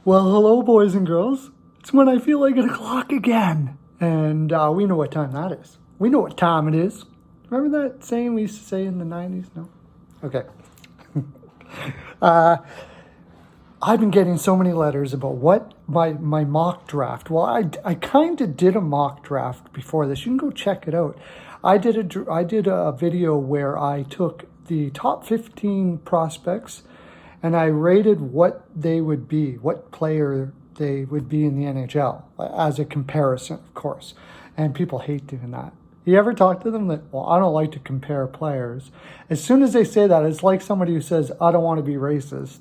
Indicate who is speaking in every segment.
Speaker 1: Well, hello, boys and girls. It's when I feel like 8 o'clock again. And we know what time that is. We know what time it is. Remember that saying we used to say in the 90s? No? Okay. I've been getting so many letters about what my mock draft. Well, I kind of did a mock draft before this. You can go check it out. I did a video where I took the top 15 prospects and I rated what they would be, what player they would be in the NHL as a comparison, of course. And people hate doing that. You ever talk to them that, well, I don't like to compare players. As soon as they say that, it's like somebody who says, I don't want to be racist.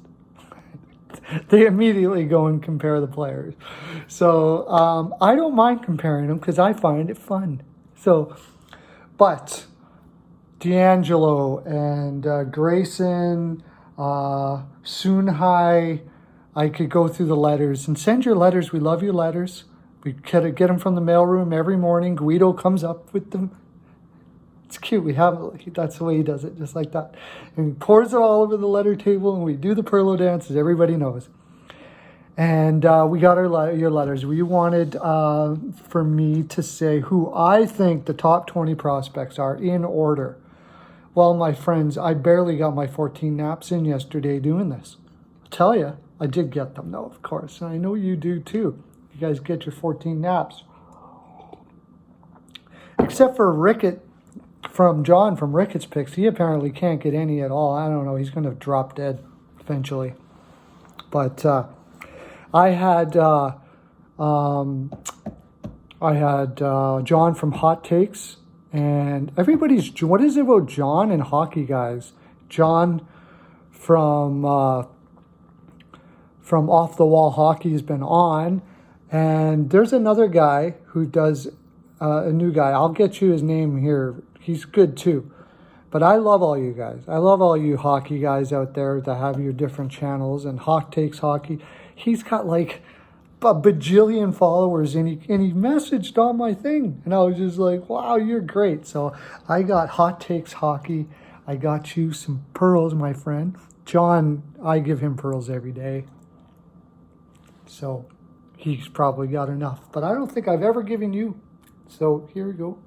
Speaker 1: They immediately go and compare the players. So I don't mind comparing them because I find it fun. So, but D'Angelo and Grayson, Sunhai, I could go through the letters and send your letters. We love your letters. We get them from the mailroom every morning. Guido comes up with them. It's cute. That's the way he does it, just like that. And he pours it all over the letter table, and we do the Perlo dance, as everybody knows. And we got your letters. We wanted for me to say who I think the top 20 prospects are in order. Well, my friends, I barely got my 14 naps in yesterday doing this. I'll tell you, I did get them, though, of course. And I know you do, too. You guys get your 14 naps. Except for John from Ricketts Picks. He apparently can't get any at all. I don't know. He's going to drop dead eventually. But I had John from Hot Takes. And what is it about John and hockey guys? John from Off the Wall Hockey has been on. And there's another guy who does, a new guy. I'll get you his name here. He's good too. But I love all you guys. I love all you hockey guys out there that have your different channels. And Hot Takes Hockey. He's got like a bajillion followers, and he messaged on my thing, and I was just like, wow, you're great. So I got Hot Takes Hockey. I got you some pearls, my friend. John, I give him pearls every day, so he's probably got enough, but I don't think I've ever given you. So here we go.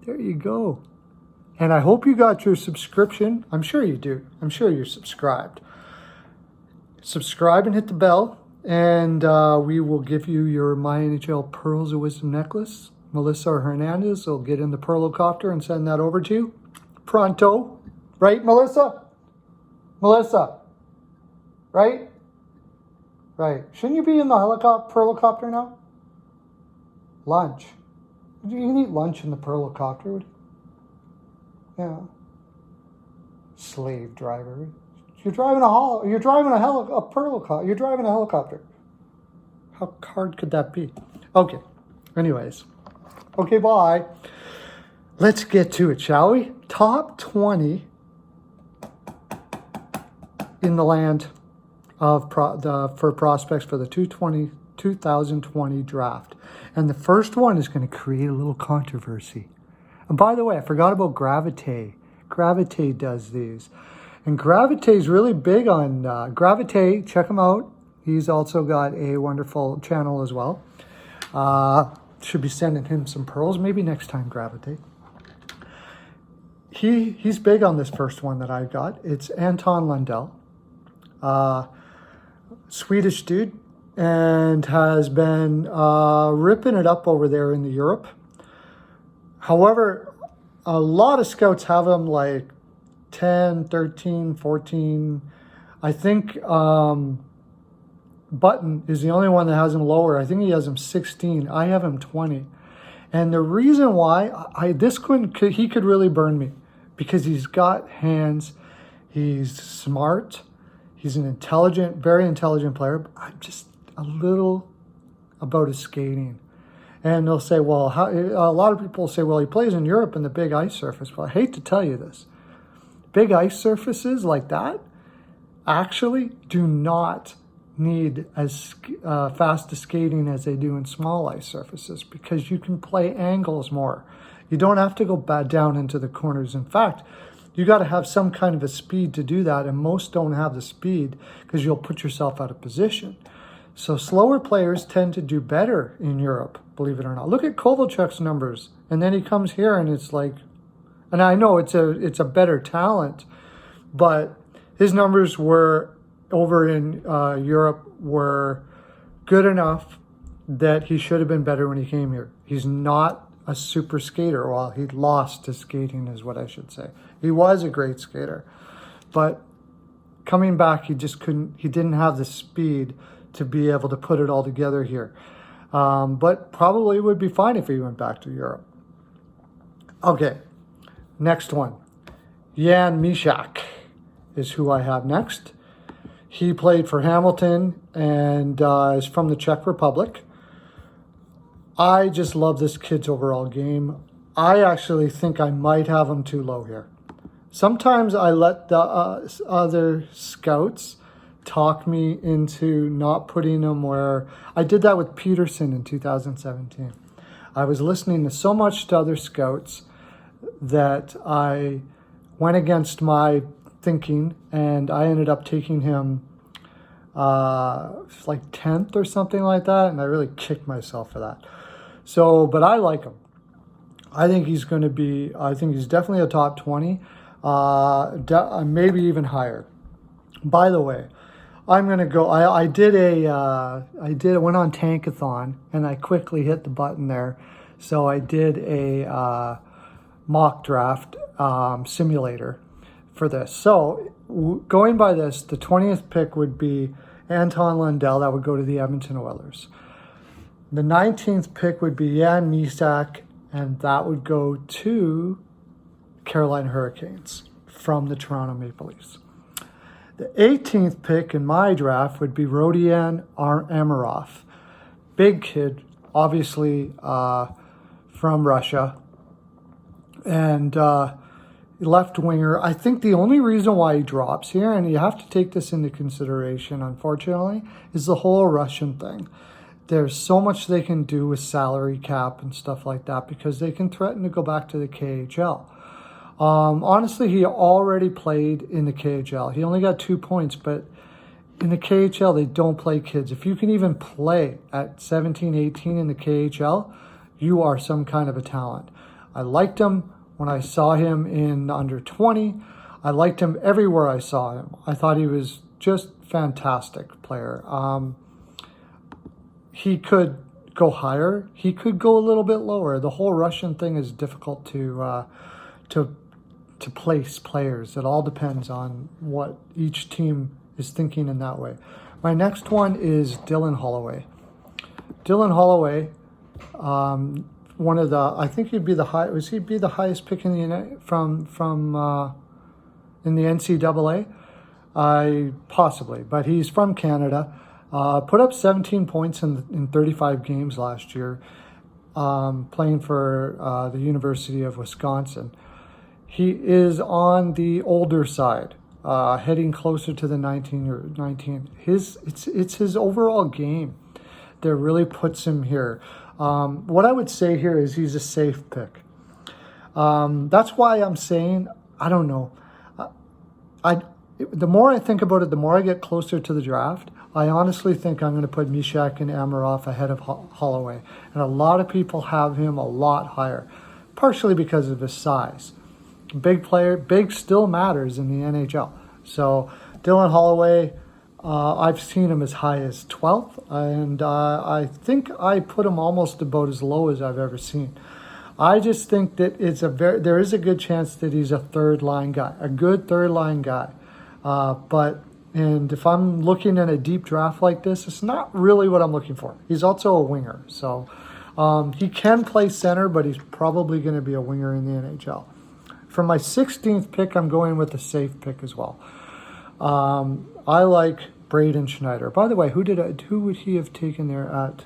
Speaker 1: There you go. And I hope you got your subscription. I'm sure you do. I'm sure you're subscribed. Subscribe and hit the bell, and we will give you your My NHL Pearls of Wisdom necklace. Melissa or Hernandez will get in the Perlocopter and send that over to you pronto. Right, Melissa? Melissa? Right? Right. Shouldn't you be in the Perlocopter now? Lunch. You can eat lunch in the Perlocopter. Yeah. Slave driver. You're driving a helicopter. How hard could that be? Okay. Anyways. Okay, bye. Let's get to it, shall we? Top 20 in the land of for prospects for the 2020 draft. And the first one is going to create a little controversy. And by the way, I forgot about Gravite. Gravite does these. And Gravite's really big on Gravite. Check him out. He's also got a wonderful channel as well. Should be sending him some pearls. Maybe next time, Gravite. He's big on this first one that I got. It's Anton Lundell. Swedish dude. And has been ripping it up over there in Europe. However, a lot of scouts have him like 10, 13, 14. I think Button is the only one that has him lower. I think he has him 16. I have him 20. And the reason why he could really burn me, because he's got hands, he's smart, he's an intelligent, very intelligent player. But I'm just a little about his skating. And they'll say, well, a lot of people say, well, he plays in Europe in the big ice surface. Well, I hate to tell you this. Big ice surfaces like that actually do not need as fast a skating as they do in small ice surfaces, because you can play angles more. You don't have to go down into the corners. In fact, You got to have some kind of a speed to do that, and most don't have the speed because you'll put yourself out of position. So slower players tend to do better in Europe, believe it or not. Look at Kovalchuk's numbers, and then he comes here and it's like, and I know it's a better talent, but his numbers were over in Europe were good enough that he should have been better when he came here. He's not a super skater. Well, he lost his skating is what I should say. He was a great skater, but coming back, he didn't have the speed to be able to put it all together here. But probably would be fine if he went back to Europe. Okay, next one. Jan Mysak is who I have next. He played for Hamilton and is from the Czech Republic. I just love this kid's overall game. I actually think I might have him too low here. Sometimes I let the other scouts talk me into not putting him where... I did that with Peterson in 2017. I was listening to so much to other scouts that I went against my thinking, and I ended up taking him like 10th or something like that, and I really kicked myself for that. So, but I like him. I think he's definitely a top 20, maybe even higher. By the way, I'm going to go, I went on Tankathon, and I quickly hit the button there. So I did a mock draft simulator for this. So going by this, the 20th pick would be Anton Lundell. That would go to the Edmonton Oilers. The 19th pick would be Jan Mysak, and that would go to Carolina Hurricanes from the Toronto Maple Leafs. The 18th pick in my draft would be Rodion Amarov. Big kid, obviously from Russia. And left winger. I think the only reason why he drops here, and you have to take this into consideration, unfortunately, is the whole Russian thing. There's so much they can do with salary cap and stuff like that because they can threaten to go back to the KHL. Honestly, he already played in the KHL. He only got 2 points, but in the KHL, they don't play kids. If you can even play at 17, 18 in the KHL, you are some kind of a talent. I liked him when I saw him in under 20. I liked him everywhere I saw him. I thought he was just fantastic player. He could go higher. He could go a little bit lower. The whole Russian thing is difficult to place players. It all depends on what each team is thinking in that way. My next one is Dylan Holloway. Dylan Holloway, one of the, I think he'd be the highest pick in the from in the NCAA, possibly, but he's from Canada. Put up 17 points in 35 games last year, playing for the University of Wisconsin. He is on the older side, heading closer to the 19. It's his overall game that really puts him here. What I would say here is he's a safe pick. That's why I'm saying, I don't know. The more I think about it, the more I get closer to the draft, I honestly think I'm going to put Mysak and Amarov ahead of Holloway. And a lot of people have him a lot higher, partially because of his size. Big player, big still matters in the NHL. So Dylan Holloway, I've seen him as high as 12th, and I think I put him almost about as low as I've ever seen. I just think that there is a good chance that he's a third line guy, a good third line guy. And if I'm looking at a deep draft like this, it's not really what I'm looking for. He's also a winger, so he can play center, but he's probably going to be a winger in the NHL. For my 16th pick, I'm going with a safe pick as well. I like Braden Schneider. By the way, who would he have taken there at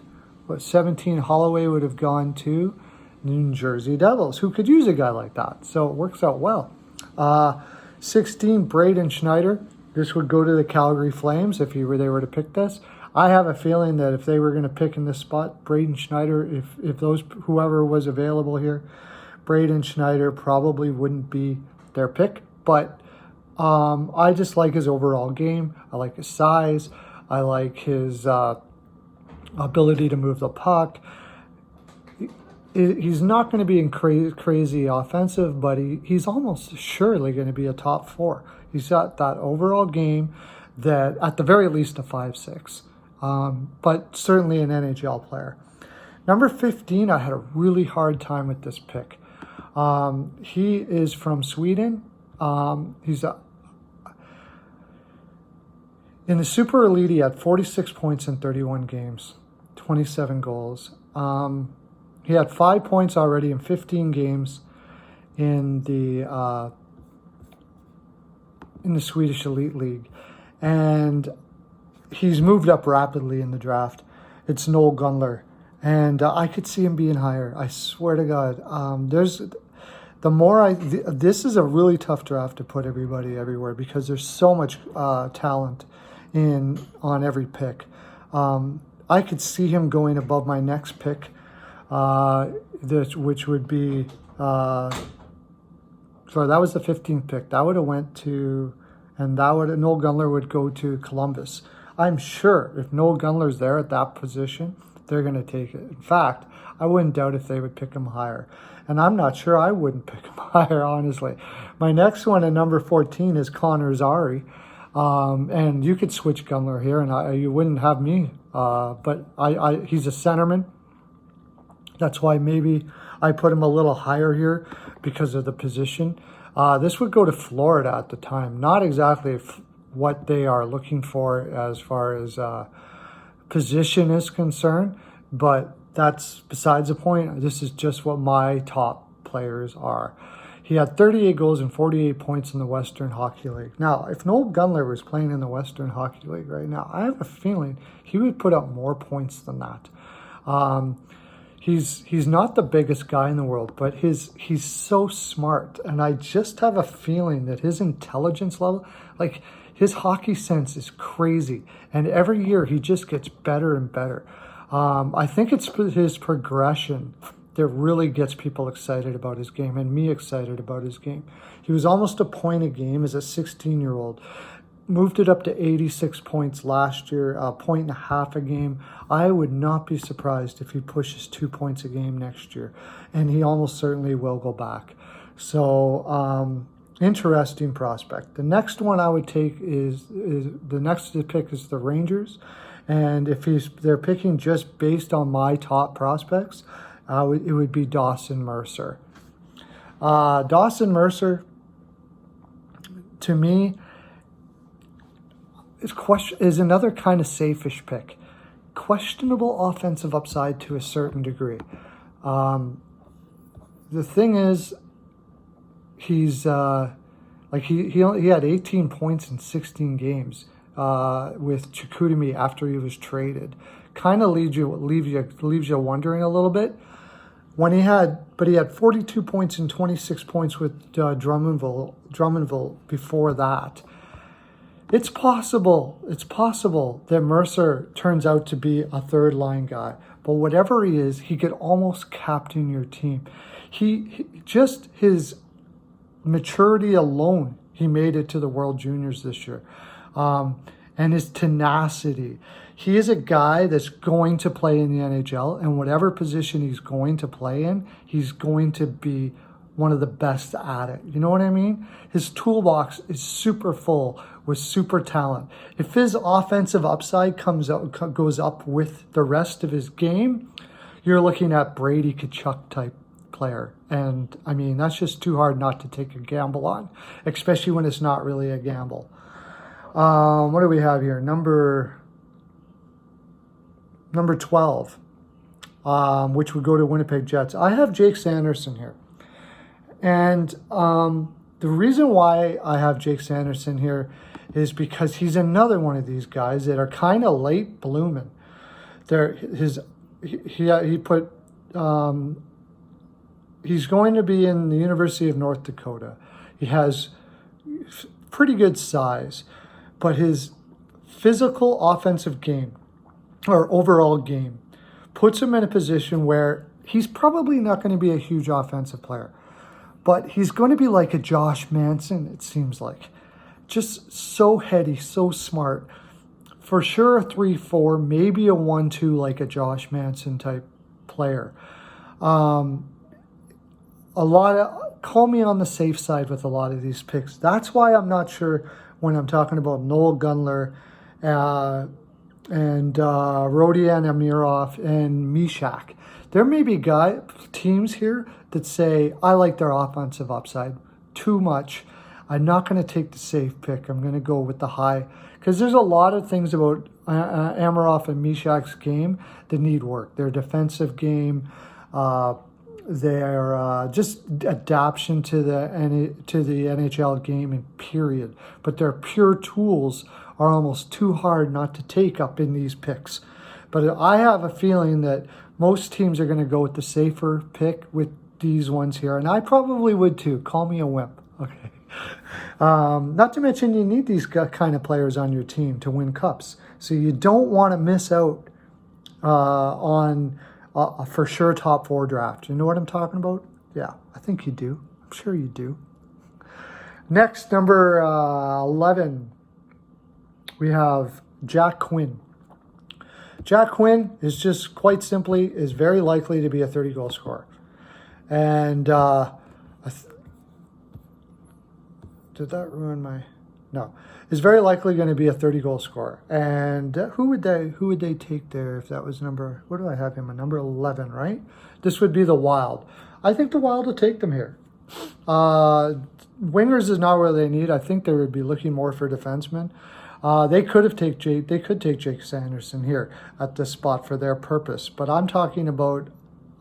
Speaker 1: 17? Holloway would have gone to New Jersey Devils, who could use a guy like that. So it works out well. 16, Braden Schneider. This would go to the Calgary Flames if they were to pick this. I have a feeling that if they were going to pick in this spot, Braden Schneider, if whoever was available here, Braden Schneider probably wouldn't be their pick. but I just like his overall game. I like his size. I like his ability to move the puck. He's not going to be in crazy offensive, but he's almost surely going to be a top 4. He's got that overall game that, at the very least, a 5-6, but certainly an NHL player. Number 15, I had a really hard time with this pick. He is from Sweden. He's in the Super Elite. He had 46 points in 31 games, 27 goals. He had 5 points already in 15 games in the Swedish Elite League, and he's moved up rapidly in the draft. It's Noel Gunler, and I could see him being higher. I swear to God. This is a really tough draft to put everybody everywhere because there's so much talent on every pick. I could see him going above my next pick. Which would be, sorry, that was the 15th pick. That would have went to, and Noel Gunler would go to Columbus. I'm sure if Noel Gunler's there at that position, they're going to take it. In fact, I wouldn't doubt if they would pick him higher. And I'm not sure I wouldn't pick him higher, honestly. My next one at number 14 is Connor Zary. And you could switch Gunler here, and you wouldn't have me. But he's a centerman. That's why maybe I put him a little higher here because of the position. This would go to Florida at the time. Not exactly what they are looking for as far as position is concerned, but that's besides the point. This is just what my top players are. He had 38 goals and 48 points in the Western Hockey League. Now, if Noel Gunler was playing in the Western Hockey League right now, I have a feeling he would put up more points than that. He's not the biggest guy in the world, but he's so smart, and I just have a feeling that his intelligence level, like his hockey sense, is crazy, and every year he just gets better and better. I think it's his progression that really gets people excited about his game, and me excited about his game. He was almost a point a game as a 16-year-old. Moved it up to 86 points last year, a point and a half a game. I would not be surprised if he pushes 2 points a game next year, and he almost certainly will go back. So, interesting prospect. The next one I would take is the next to pick is the Rangers, and if they're picking just based on my top prospects, it would be Dawson Mercer. Dawson Mercer, to me, is another kind of safe-ish pick. Questionable offensive upside to a certain degree. The thing is, he's he had 18 points in 16 games with Chicoutimi after he was traded. Kind of leaves you wondering a little bit. But he had 42 points and 26 points with Drummondville before that. It's possible that Mercer turns out to be a third line guy, but whatever he is, he could almost captain your team. He just his maturity alone, he made it to the World Juniors this year, and his tenacity. He is a guy that's going to play in the NHL, and whatever position he's going to play in, he's going to be one of the best at it. You know what I mean? His toolbox is super full with super talent. If his offensive upside goes up with the rest of his game, you're looking at Brady Tkachuk type player. And I mean, that's just too hard not to take a gamble on, especially when it's not really a gamble. What do we have here? Number 12, which would go to Winnipeg Jets. I have Jake Sanderson here. And the reason why I have Jake Sanderson here is because he's another one of these guys that are kind of late blooming. He's going to be in the University of North Dakota. He has pretty good size, but his physical offensive game or overall game puts him in a position where he's probably not going to be a huge offensive player. but he's going to be like a Josh Manson, it seems like. Just so heady, so smart. For sure a 3-4, maybe a 1-2 like a Josh Manson type player. Call me on the safe side with a lot of these picks. That's why I'm not sure when I'm talking about Noel Gunler and Rodion Amirov and Mishak. There may be teams here that say, I like their offensive upside too much. I'm not going to take the safe pick. I'm going to go with the high. Because there's a lot of things about Amirov and Mishak's game that need work. Their defensive game, their just adaptation to the NHL game and period. But their pure tools are almost too hard not to take up in these picks. But I have a feeling that most teams are going to go with the safer pick with these ones here. And I probably would too. Call me a wimp. Okay. Not to mention you need these kind of players on your team to win cups. So you don't want to miss out on a for sure top 4 draft. You know what I'm talking about? Yeah, I think you do. I'm sure you do. Next, number 11, we have Jack Quinn. Jack Quinn is just quite simply is very likely to be a 30-goal scorer. And did that ruin my... No. Is very likely going to be a 30-goal scorer. And who would they take there if that was number... Where do I have him? A number 11, right? This would be the Wild. I think the Wild will take them here. Wingers is not where they need. I think they would be looking more for defensemen. They could take Jake Sanderson here at this spot for their purpose. But I'm talking about,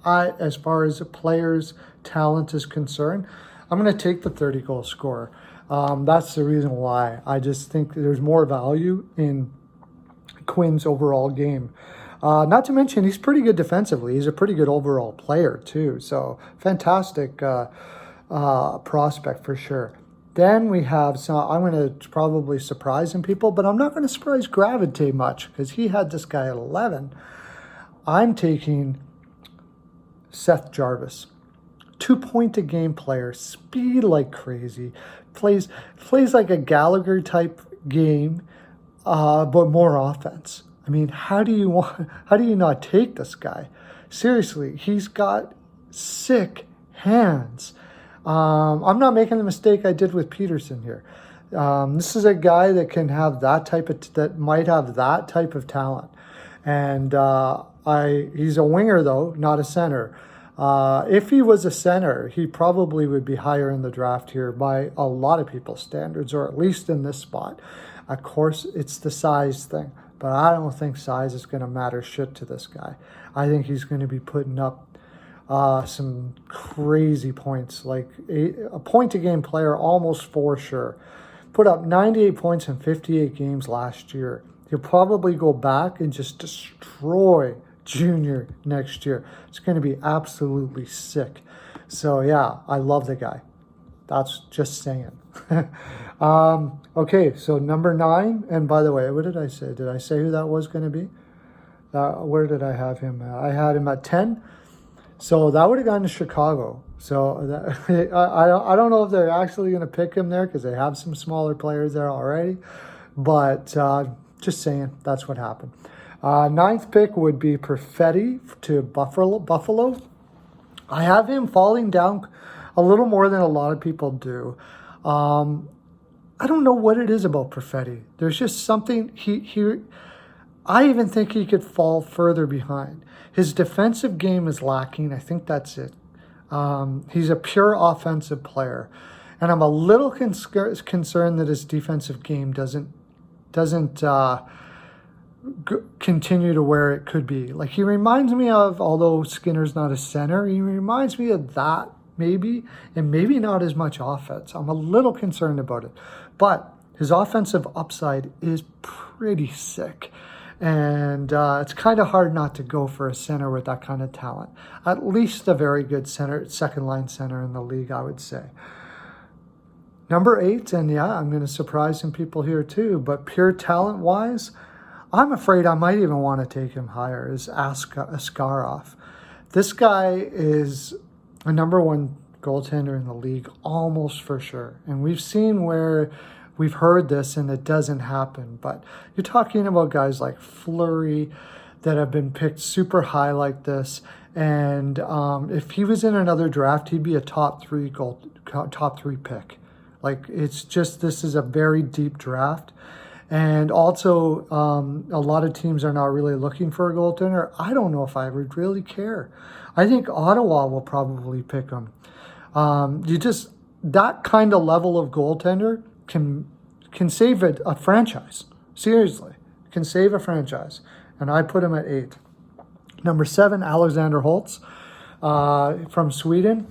Speaker 1: as far as a player's talent is concerned, I'm going to take the 30-goal scorer. That's the reason why. I just think there's more value in Quinn's overall game. Not to mention, he's pretty good defensively. He's a pretty good overall player, too. So, fantastic prospect for sure. Then we have, so I'm going to probably surprise some people, but I'm not going to surprise Gravity much because he had this guy at 11. I'm taking Seth Jarvis. 2-point-a-game player, speed like crazy, plays like a Gallagher type game, but more offense. I mean, how do you not take this guy? Seriously, he's got sick hands. I'm not making the mistake I did with Peterson here. This is a guy that can have that might have that type of talent, and he's a winger though, not a center. If he was a center, he probably would be higher in the draft here by a lot of people's standards, or at least in this spot. Of course, it's the size thing, but I don't think size is going to matter shit to this guy. I think he's going to be putting up some crazy points, like a point-a-game player almost for sure. Put up 98 points in 58 games last year. He'll probably go back and just destroy Junior next year. It's going to be absolutely sick. So yeah, I love the guy. That's just saying. Okay, so number 9, and by the way, what did I say? Did I say who that was going to be? Where did I have him? I had him at 10. So that would have gone to Chicago. So I don't know if they're actually going to pick him there because they have some smaller players there already. But just saying, that's what happened. 9th pick would be Perfetti to Buffalo. I have him falling down a little more than a lot of people do. I don't know what it is about Perfetti. There's just something I even think he could fall further behind. His defensive game is lacking. I think that's it. He's a pure offensive player. And I'm a little concerned that his defensive game doesn't continue to where it could be. Like, he reminds me of, although Skinner's not a center, he reminds me of that maybe, and maybe not as much offense. I'm a little concerned about it. But his offensive upside is pretty sick. And it's kind of hard not to go for a center with that kind of talent. At least a very good second-line center in the league, I would say. Number 8, and yeah, I'm going to surprise some people here too, but pure talent-wise, I'm afraid I might even want to take him higher, is Askarov. This guy is a number 1 goaltender in the league, almost for sure. And we've seen where we've heard this and it doesn't happen. But you're talking about guys like Fleury that have been picked super high like this. And if he was in another draft, he'd be a top three pick. Like, it's just, this is a very deep draft. And also, a lot of teams are not really looking for a goaltender. I don't know if I would really care. I think Ottawa will probably pick him. That kind of level of goaltender can save a franchise. Seriously, can save a franchise. And I put him at 8. Number 7, Alexander Holtz from Sweden.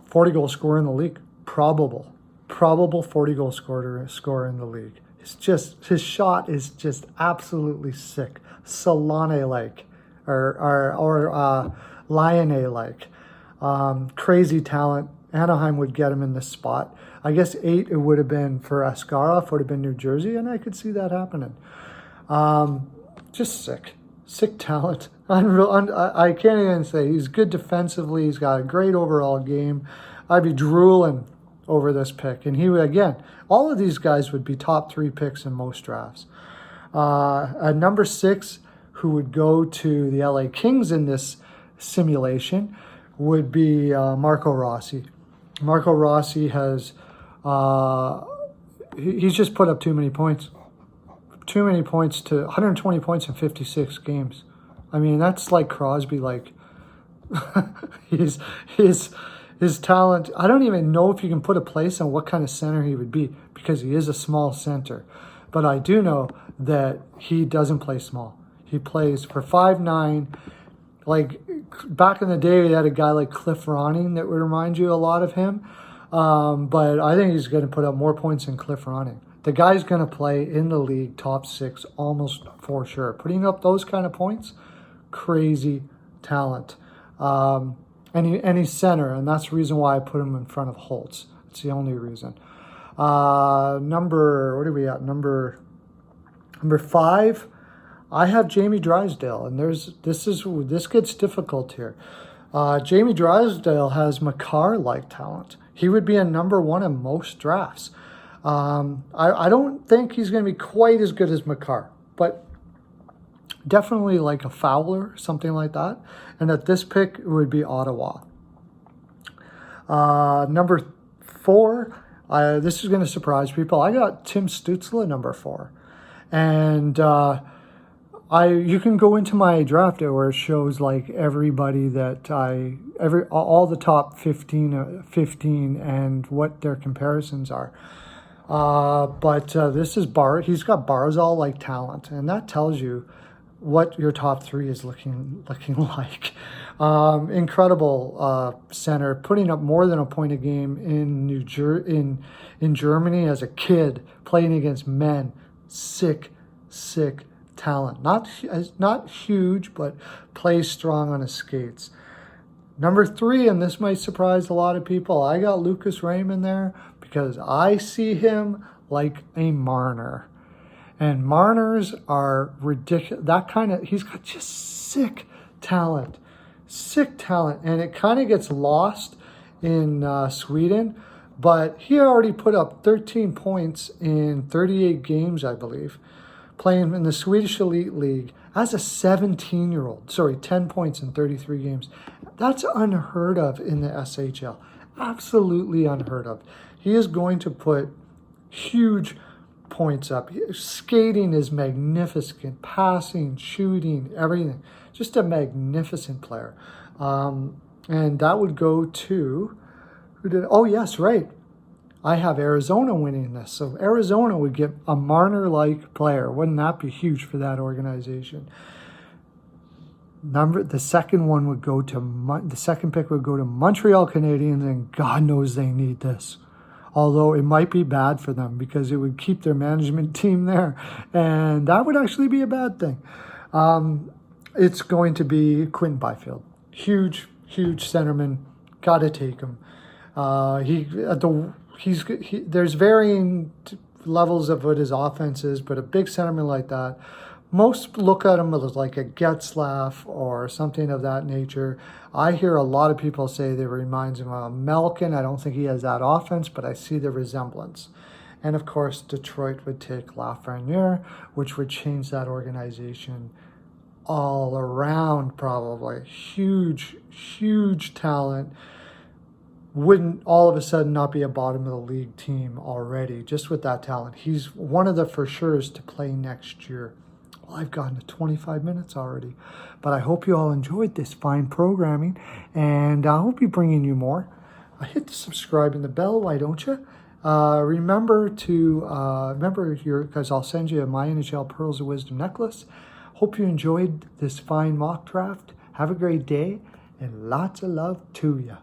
Speaker 1: 40-goal scorer in the league. Probable 40-goal scorer in the league. It's just, his shot is just absolutely sick. Solane-like or Lyonnais-like. Crazy talent. Anaheim would get him in this spot. I guess 8 it would have been for Askarov, would have been New Jersey, and I could see that happening. Just sick talent. Unreal. I can't even say he's good defensively. He's got a great overall game. I'd be drooling over this pick, and he would, again, all of these guys would be top 3 picks in most drafts. At number 6, who would go to the LA Kings in this simulation, would be Marco Rossi. Marco Rossi has he's just put up too many points. Too many points to 120 points in 56 games. I mean, that's like Crosby. Like his talent. I don't even know if you can put a place on what kind of center he would be, because he is a small center. But I do know that he doesn't play small. He plays for 5'9". Like, back in the day, we had a guy like Cliff Ronning that would remind you a lot of him. But I think he's going to put up more points than Cliff Ronning. The guy's going to play in the league top 6 almost for sure. Putting up those kind of points, crazy talent. And he's center, and that's the reason why I put him in front of Holtz. It's the only reason. What are we at? Number 5. I have Jamie Drysdale, and this gets difficult here. Jamie Drysdale has Makar-like talent. He would be a number 1 in most drafts. I don't think he's going to be quite as good as Makar, but definitely like a Fowler, something like that. And at this pick, it would be Ottawa. Number 4, this is going to surprise people. I got Tim Stützle, number 4. And you can go into my draft where it shows like everybody that all the top 15 and what their comparisons are. But this is he's got Barzal-like talent, and that tells you what your top 3 is looking like. Incredible center, putting up more than a point a game in Germany as a kid, playing against men. Sick talent. Not huge, but plays strong on his skates. Number 3, and this might surprise a lot of people, I got Lucas Raymond there because I see him like a Marner. And Marners are ridiculous. He's got just sick talent. And it kind of gets lost in Sweden. But he already put up 13 points in 38 games, I believe, playing in the Swedish Elite League as a 17-year-old. 10 points in 33 games. That's unheard of in the SHL. Absolutely unheard of. He is going to put huge points up. Skating is magnificent. Passing, shooting, everything. Just a magnificent player. And that would go to... Oh, yes, right. I have Arizona winning this. So Arizona would get a Marner-like player. Wouldn't that be huge for that organization? The second pick would go to Montreal Canadiens, and God knows they need this. Although it might be bad for them because it would keep their management team there, and that would actually be a bad thing. It's going to be Quinton Byfield. Huge centerman. Got to take him. There's varying levels of what his offense is, but a big centerman like that most look at him as like a Getzlaff or something of that nature. I hear a lot of people say that reminds him of Malkin. I don't think he has that offense, but I see the resemblance. And of course, Detroit would take Lafreniere, which would change that organization all around probably. Huge, huge talent. Wouldn't all of a sudden not be a bottom of the league team already, just with that talent. He's one of the for sure's to play next year. Well, I've gotten to 25 minutes already, but I hope you all enjoyed this fine programming, and I hope be bringing you more. Hit the subscribe and the bell, why don't you? Remember your, because I'll send you my NHL Pearls of Wisdom necklace. Hope you enjoyed this fine mock draft. Have a great day, and lots of love to you.